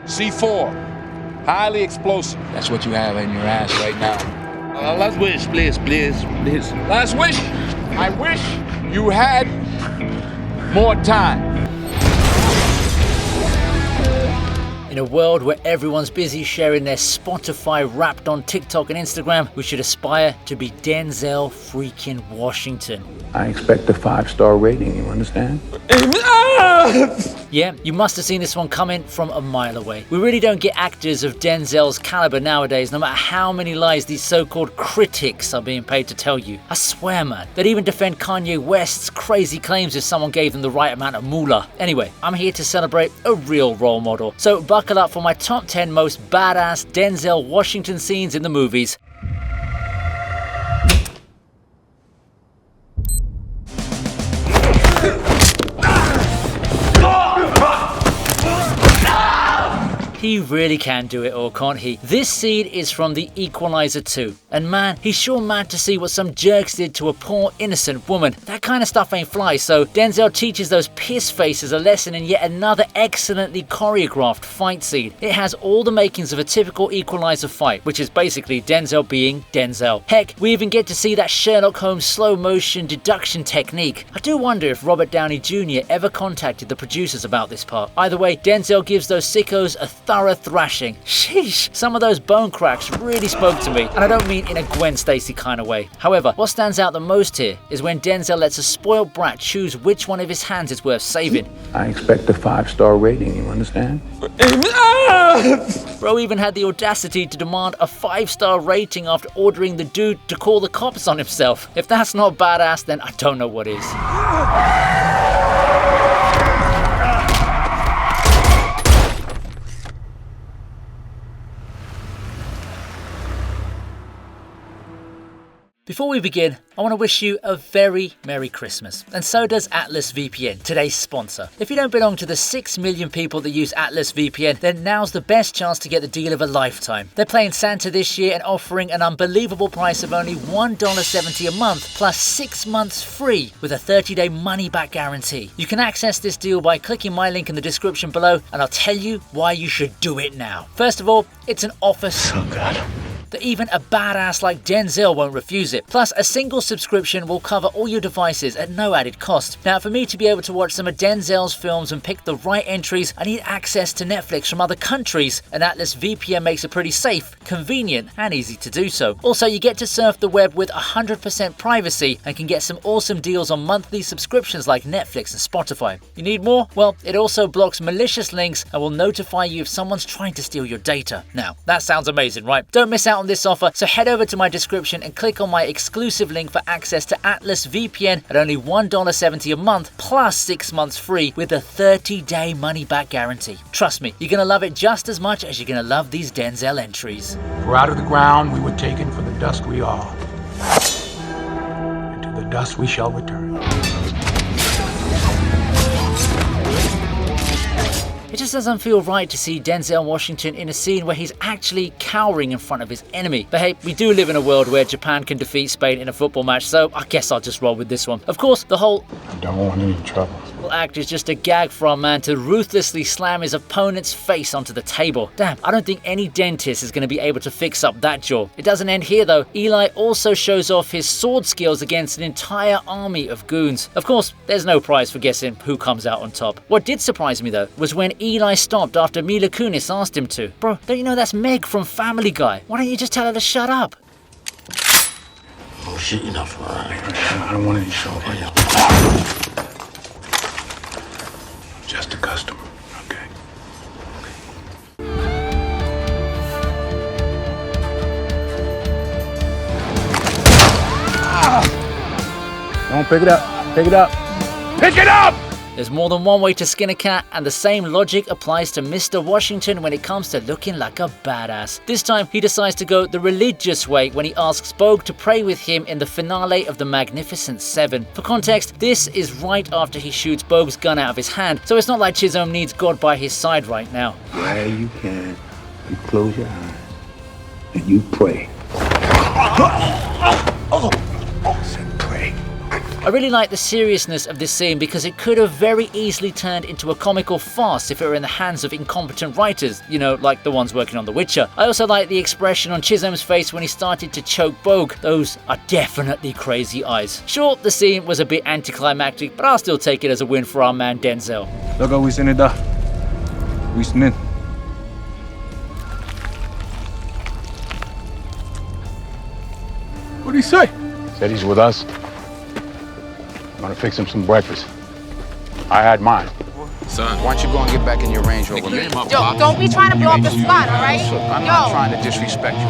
C4, highly explosive. That's what you have in your ass right now. Last wish, please. Last wish? I wish you had more time. In a world where everyone's busy sharing their Spotify Wrapped on TikTok and Instagram, we should aspire to be Denzel freaking Washington. I expect a 5-star rating, you understand? Yeah, you must have seen this one coming from a mile away. We really don't get actors of Denzel's caliber nowadays, no matter how many lies these so-called critics are being paid to tell you. I swear, man, they'd even defend Kanye West's crazy claims if someone gave them the right amount of moolah. Anyway, I'm here to celebrate a real role model. So buckle up for my top 10 most badass Denzel Washington scenes in the movies. He really can do it all, can't he? This scene is from the Equalizer 2. And man, he's sure mad to see what some jerks did to a poor innocent woman. That kind of stuff ain't fly, so Denzel teaches those piss faces a lesson in yet another excellently choreographed fight scene. It has all the makings of a typical Equalizer fight, which is basically Denzel being Denzel. Heck, we even get to see that Sherlock Holmes slow motion deduction technique. I do wonder if Robert Downey Jr. ever contacted the producers about this part. Either way, Denzel gives those sickos a thorough thrashing. Sheesh, some of those bone cracks really spoke to me, and I don't mean in a Gwen Stacy kind of way. However, what stands out the most here is when Denzel lets a spoiled brat choose which one of his hands is worth saving. I expect a 5-star rating, you understand? Bro even had the audacity to demand a 5-star rating after ordering the dude to call the cops on himself. If that's not badass, then I don't know what is. Before we begin, I want to wish you a very Merry Christmas, and so does Atlas VPN, today's sponsor. If you don't belong to the 6 million people that use Atlas VPN, then now's the best chance to get the deal of a lifetime. They're playing Santa this year and offering an unbelievable price of only $1.70 a month, plus 6 months free with a 30-day money-back guarantee. You can access this deal by clicking my link in the description below, and I'll tell you why you should do it now. First of all, it's an offer so good that even a badass like Denzel won't refuse it. Plus, a single subscription will cover all your devices at no added cost. Now, for me to be able to watch some of Denzel's films and pick the right entries, I need access to Netflix from other countries, and Atlas VPN makes it pretty safe, convenient, and easy to do so. Also, you get to surf the web with 100% privacy and can get some awesome deals on monthly subscriptions like Netflix and Spotify. You need more? Well, it also blocks malicious links and will notify you if someone's trying to steal your data. Now, that sounds amazing, right? Don't miss out on this offer, so head over to my description and click on my exclusive link for access to Atlas VPN at only $1.70 a month plus 6 months free with a 30-day money-back guarantee. Trust me, you're gonna love it just as much as you're gonna love these Denzel entries. For out of the ground we were taken, for the dust we are, and to the dust we shall return. It just doesn't feel right to see Denzel Washington in a scene where he's actually cowering in front of his enemy. But hey, we do live in a world where Japan can defeat Spain in a football match, so I guess I'll just roll with this one. Of course, the whole I don't want any trouble. act is just a gag for a man to ruthlessly slam his opponent's face onto the table. Damn, I don't think any dentist is going to be able to fix up that jaw. It doesn't end here though. Eli also shows off his sword skills against an entire army of goons. Of course, there's no prize for guessing who comes out on top. What did surprise me though was when Eli stopped after Mila Kunis asked him to. Bro, don't you know that's Meg from Family Guy? Why don't you just tell her to shut up? Oh shit, enough. I don't want any trouble. Just a customer, okay? Don't pick it up. Pick it up. Pick it up! There's more than one way to skin a cat, and the same logic applies to Mr. Washington when it comes to looking like a badass. This time, he decides to go the religious way when he asks Bogue to pray with him in the finale of The Magnificent Seven. For context, this is right after he shoots Bogue's gun out of his hand, so it's not like Chisholm needs God by his side right now. Where you can, you close your eyes and you pray. I said pray. I really like the seriousness of this scene because it could have very easily turned into a comical farce if it were in the hands of incompetent writers, you know, like the ones working on The Witcher. I also like the expression on Chisholm's face when he started to choke Bogue. Those are definitely crazy eyes. Sure, the scene was a bit anticlimactic, but I'll still take it as a win for our man Denzel. Look, we seen it da. We seen it. What'd he say? Said he's with us. I'm gonna fix him some breakfast. I had mine. Son, why don't you go and get back in your Range Rover? Yo, don't be trying to blow up the spot, all right? I'm not trying to disrespect you.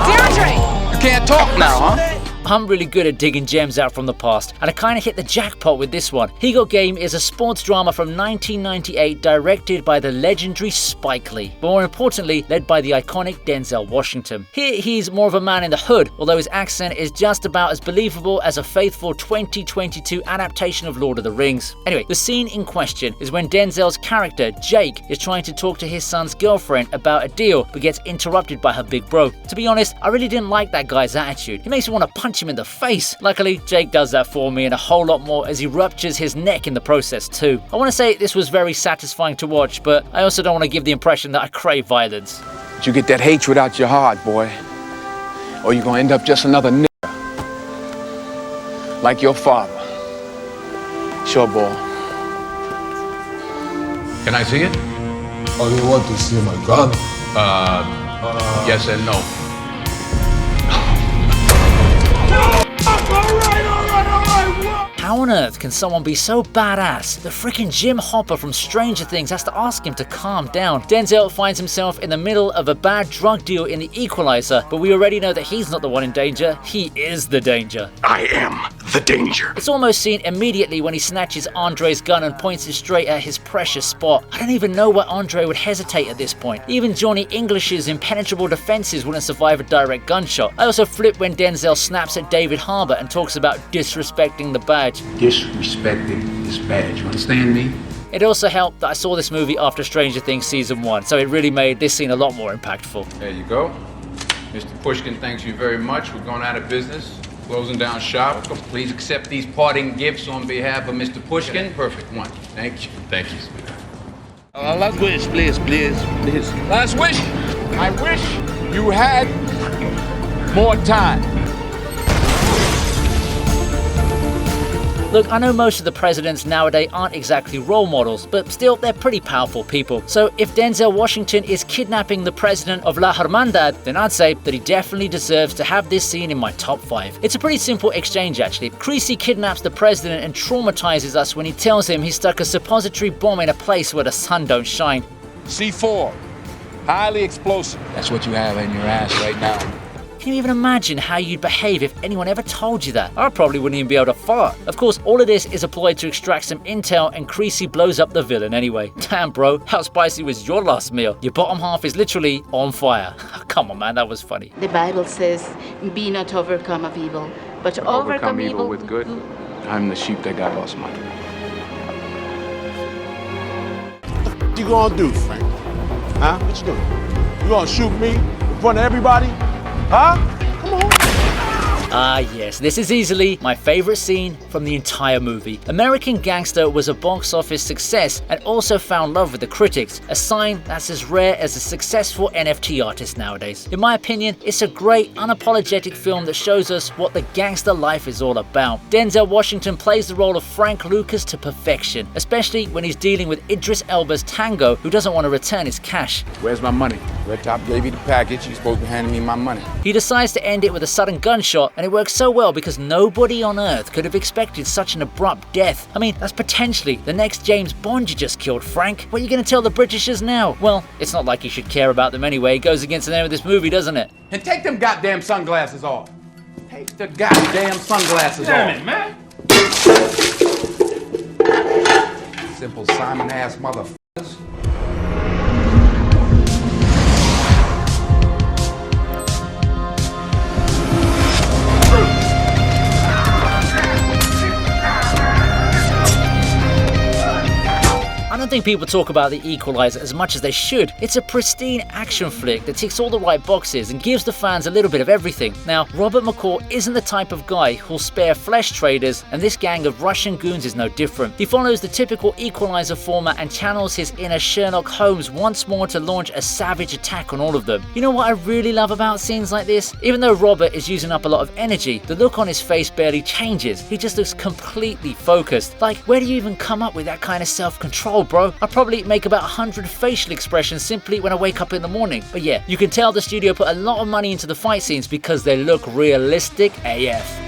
DeAndre! You can't talk now, huh? I'm really good at digging gems out from the past, and I kinda hit the jackpot with this one. He Got Game is a sports drama from 1998 directed by the legendary Spike Lee, but more importantly, led by the iconic Denzel Washington. Here he's more of a man in the hood, although his accent is just about as believable as a faithful 2022 adaptation of Lord of the Rings. Anyway, the scene in question is when Denzel's character, Jake, is trying to talk to his son's girlfriend about a deal, but gets interrupted by her big bro. To be honest, I really didn't like that guy's attitude. He makes me want to punch him in the face. Luckily, Jake does that for me and a whole lot more as he ruptures his neck in the process too. I want to say this was very satisfying to watch, but I also don't want to give the impression that I crave violence. But you get that hatred out your heart, boy. Or you're gonna end up just another nigga. Like your father. Sure, boy. Can I see it? Oh, you want to see my gun? Yes and no. How on earth can someone be so badass? The freaking Jim Hopper from Stranger Things has to ask him to calm down. Denzel finds himself in the middle of a bad drug deal in the Equalizer, but we already know that he's not the one in danger, he is the danger. I am the danger. It's almost seen immediately when he snatches Andre's gun and points it straight at his precious spot. I don't even know why Andre would hesitate at this point. Even Johnny English's impenetrable defenses wouldn't survive a direct gunshot. I also flip when Denzel snaps at David Harbour and talks about disrespecting the badge. Disrespecting this badge, you understand me? It also helped that I saw this movie after Stranger Things Season 1, so it really made this scene a lot more impactful. There you go. Mr. Pushkin thanks you very much. We're going out of business, closing down shop. Please accept these parting gifts on behalf of Mr. Pushkin. Perfect one. Thank you. Thank you, sweetheart. Last wish, please. Last wish. I wish you had more time. Look, I know most of the presidents nowadays aren't exactly role models, but still, they're pretty powerful people. So if Denzel Washington is kidnapping the president of La Hermandad, then I'd say that he definitely deserves to have this scene in my top 5. It's a pretty simple exchange, actually. Creasy kidnaps the president and traumatizes us when he tells him he stuck a suppository bomb in a place where the sun don't shine. C4. Highly explosive. That's what you have in your ass right now. Can you even imagine how you'd behave if anyone ever told you that? I probably wouldn't even be able to fart. Of course, all of this is a ploy to extract some intel, and Creasy blows up the villain anyway. Damn, bro, how spicy was your last meal? Your bottom half is literally on fire. Come on, man, that was funny. The Bible says, be not overcome of evil, but overcome evil with good. I'm the sheep that got lost, Mike. What you gonna do, Frank? Huh? What you doing? You gonna shoot me in front of everybody? Huh? Come on. Ah yes, this is easily my favorite scene from the entire movie. American Gangster was a box office success and also found love with the critics, a sign that's as rare as a successful NFT artist nowadays. In my opinion, it's a great, unapologetic film that shows us what the gangster life is all about. Denzel Washington plays the role of Frank Lucas to perfection, especially when he's dealing with Idris Elba's Tango, who doesn't want to return his cash. Where's my money? Red Top gave you the package. You're supposed to be handing me my money. He decides to end it with a sudden gunshot, and it works so well because nobody on Earth could have expected such an abrupt death. I mean, that's potentially the next James Bond you just killed, Frank. What are you going to tell the Britishers now? Well, it's not like you should care about them anyway. It goes against the name of this movie, doesn't it? And take them goddamn sunglasses off. Take the goddamn sunglasses off. Damn it, man. Simple Simon-ass motherfuckers. I don't think people talk about The Equalizer as much as they should. It's a pristine action flick that ticks all the right boxes and gives the fans a little bit of everything. Now, Robert McCall isn't the type of guy who'll spare flesh traders, and this gang of Russian goons is no different. He follows the typical Equalizer format and channels his inner Sherlock Holmes once more to launch a savage attack on all of them. You know what I really love about scenes like this? Even though Robert is using up a lot of energy, the look on his face barely changes. He just looks completely focused. Like, where do you even come up with that kind of self-control, bro? I probably make about 100 facial expressions simply when I wake up in the morning. But yeah, you can tell the studio put a lot of money into the fight scenes because they look realistic AF.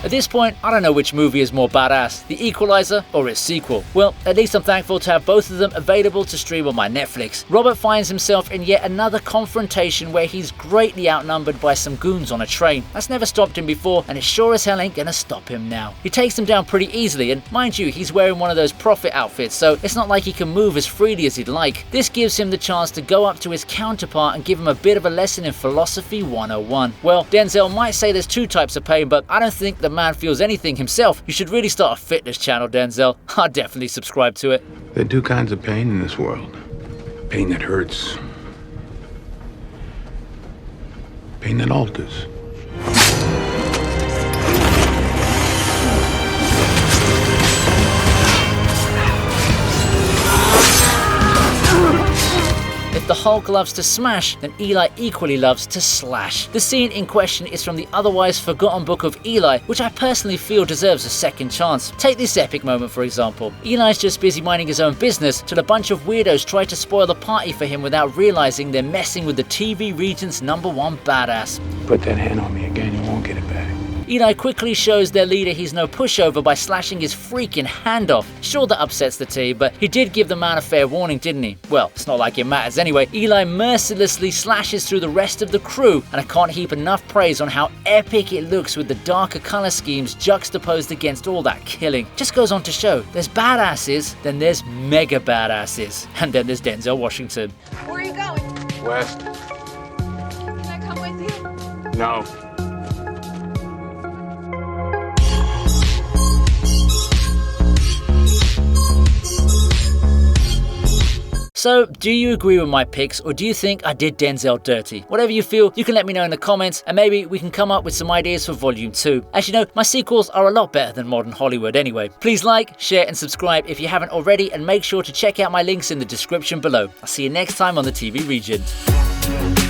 At this point, I don't know which movie is more badass, The Equalizer or its sequel. Well, at least I'm thankful to have both of them available to stream on my Netflix. Robert finds himself in yet another confrontation where he's greatly outnumbered by some goons on a train. That's never stopped him before, and it sure as hell ain't gonna stop him now. He takes them down pretty easily, and mind you, he's wearing one of those prophet outfits, so it's not like he can move as freely as he'd like. This gives him the chance to go up to his counterpart and give him a bit of a lesson in philosophy 101. Well, Denzel might say there's two types of pain, but I don't think the man feels anything himself. You should really start a fitness channel, Denzel. I'd definitely subscribe to it. There are two kinds of pain in this world. Pain that hurts. Pain that alters. If the Hulk loves to smash, then Eli equally loves to slash. The scene in question is from the otherwise forgotten book of Eli, which I personally feel deserves a second chance. Take this epic moment for example. Eli's just busy minding his own business till a bunch of weirdos try to spoil the party for him without realizing they're messing with the TV region's #1 badass. Put that hand on me again, you won't get it back. Eli quickly shows their leader he's no pushover by slashing his freaking hand off. Sure, that upsets the team, but he did give the man a fair warning, didn't he? Well, it's not like it matters anyway. Eli mercilessly slashes through the rest of the crew, and I can't heap enough praise on how epic it looks with the darker color schemes juxtaposed against all that killing. Just goes on to show, there's badasses, then there's mega badasses, and then there's Denzel Washington. Where are you going? West. Can I come with you? No. So, do you agree with my picks, or do you think I did Denzel dirty? Whatever you feel, you can let me know in the comments, and maybe we can come up with some ideas for Volume 2. As you know, my sequels are a lot better than modern Hollywood anyway. Please like, share, and subscribe if you haven't already, and make sure to check out my links in the description below. I'll see you next time on the TV Regent.